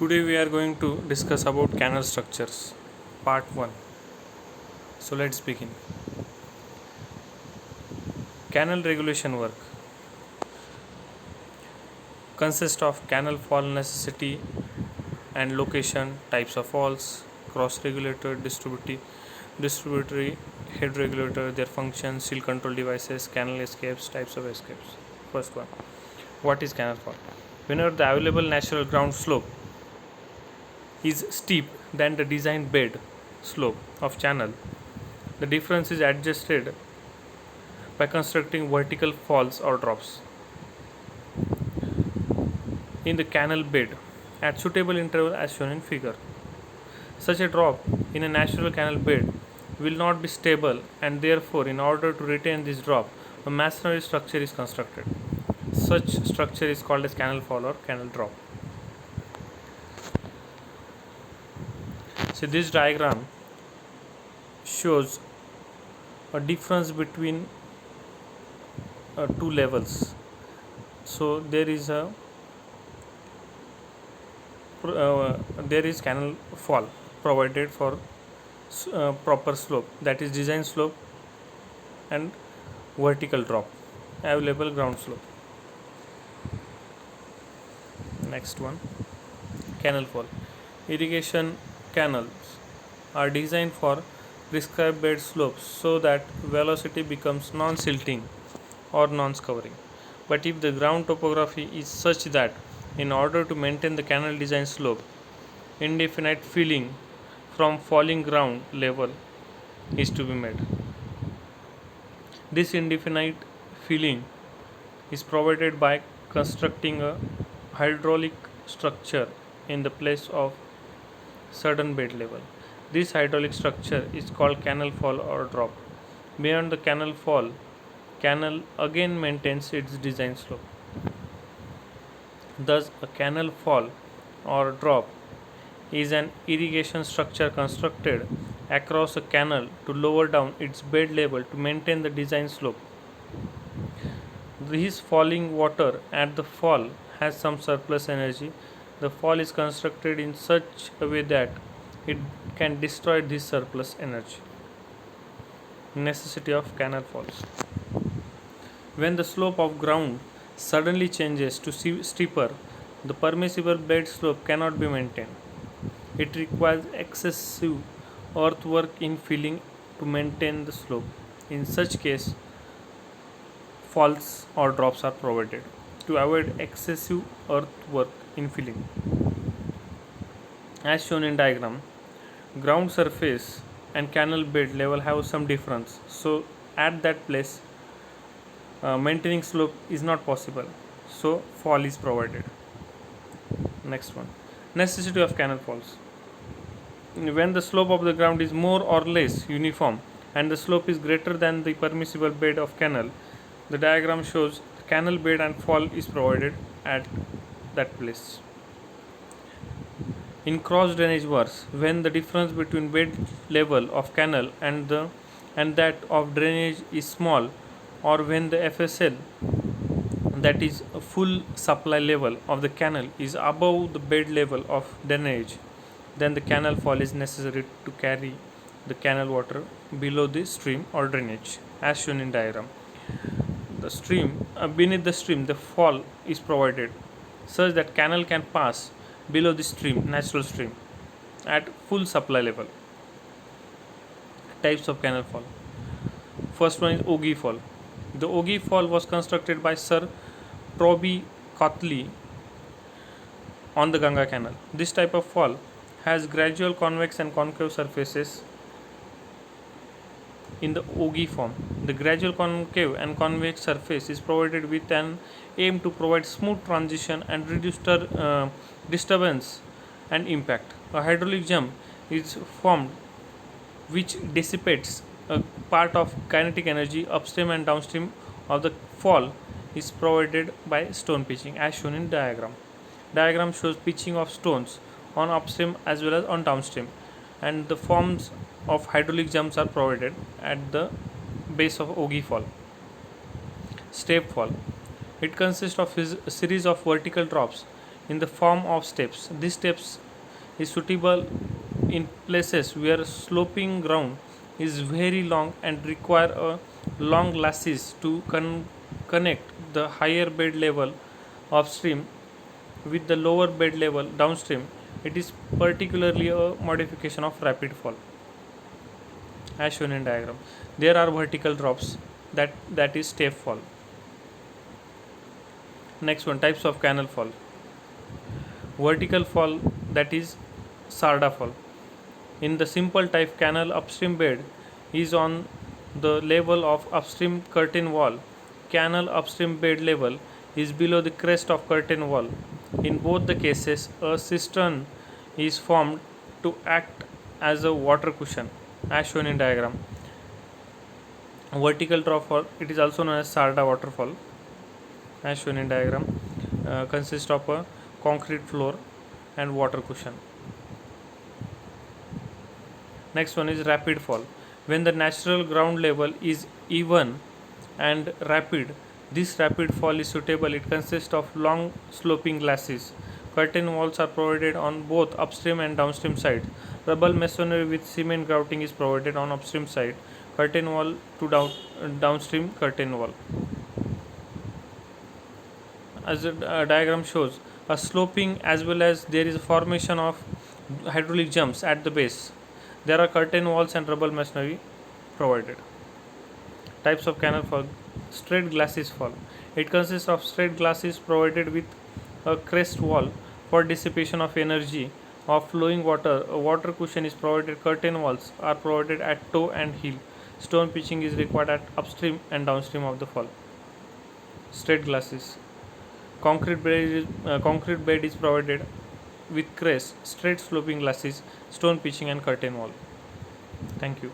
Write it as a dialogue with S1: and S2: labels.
S1: Today we are going to discuss about canal structures, part 1. So let's begin. Canal regulation work consists of canal fall necessity and location, types of falls, cross regulator, distributory head regulator, their functions, seal control devices, canal escapes, types of escapes. First one, what is canal fall? Whenever the available natural ground slope is steep than the designed bed slope of channel, the difference is adjusted by constructing vertical falls or drops in the canal bed at suitable interval as shown in figure. Such a drop in a natural canal bed will not be stable, and therefore in order to retain this drop, a masonry structure is constructed. Such structure is called as canal fall or canal drop. So this diagram shows a difference between two levels. So there is canal fall provided for proper slope, that is design slope, and vertical drop, available ground slope. Next one, canal fall. Irrigation canals are designed for prescribed bed slopes so that velocity becomes non-silting or non-scouring. But if the ground topography is such that in order to maintain the canal design slope, indefinite filling from falling ground level is to be made. This indefinite filling is provided by constructing a hydraulic structure in the place of certain bed level. This hydraulic structure is called canal fall or drop. Beyond the canal fall, canal again maintains its design slope. Thus, a canal fall or drop is an irrigation structure constructed across a canal to lower down its bed level to maintain the design slope. This falling water at the fall has some surplus energy. The fall is constructed in such a way that it can destroy this surplus energy. Necessity of canal falls. When the slope of ground suddenly changes to steeper, the permissible bed slope cannot be maintained. It requires excessive earthwork in filling to maintain the slope. In such case, falls or drops are provided to avoid excessive earthwork in filling. As shown in diagram, ground surface and canal bed level have some difference. So at that place, maintaining slope is not possible. So fall is provided. Next one, necessity of canal falls. When the slope of the ground is more or less uniform and the slope is greater than the permissible bed of canal, the diagram shows canal bed and fall is provided at that place. In cross drainage works, when the difference between bed level of canal and that of drainage is small, or when the FSL, that is a full supply level of the canal, is above the bed level of drainage, then the canal fall is necessary to carry the canal water below the stream or drainage, as shown in diagram. The stream beneath the stream, the fall is provided such that canal can pass below the stream, natural stream, at full supply level. Types of canal fall. First one is Ogi fall. The Ogi fall was constructed by Sir Proby Cotley on the Ganga Canal. This type of fall has gradual convex and concave surfaces in the Ogi form. The gradual concave and convex surface is provided with an aim to provide smooth transition and reduce disturbance and impact. A hydraulic jump is formed which dissipates a part of kinetic energy upstream and downstream of the fall is provided by stone pitching, as shown in diagram. Diagram shows pitching of stones on upstream as well as on downstream, and the forms of hydraulic jumps are provided at the base of Ogi fall. Step fall. It consists of a series of vertical drops in the form of steps. These steps is suitable in places where sloping ground is very long and require a long lasses to connect the higher bed level upstream with the lower bed level downstream. It is particularly a modification of rapid fall as shown in diagram. There are vertical drops, that is step fall. Next one, types of canal fall. Vertical fall, that is sarda fall. In the simple type, canal upstream bed is on the level of upstream curtain wall. Canal upstream bed level is below the crest of curtain wall. In both the cases, a cistern is formed to act as a water cushion as shown in diagram. Vertical drop fall, it is also known as sarda waterfall as shown in diagram, consists of a concrete floor and water cushion. Next one is rapid fall. When the natural ground level is even and rapid, this rapid fall is suitable. It consists of long sloping glacis. Curtain walls are provided on both upstream and downstream sides. Rubble masonry with cement grouting is provided on upstream side. Curtain wall to downstream curtain wall. As the diagram shows, a sloping as well as there is a formation of hydraulic jumps at the base. There are curtain walls and rubble masonry provided. Types of canal fall. Straight glacis fall. It consists of straight glacis provided with a crest wall for dissipation of energy of flowing water. A water cushion is provided. Curtain walls are provided at toe and heel. Stone pitching is required at upstream and downstream of the fall. Straight glacis. Concrete bed is provided with crest, straight sloping glacis, stone pitching and curtain wall. Thank you.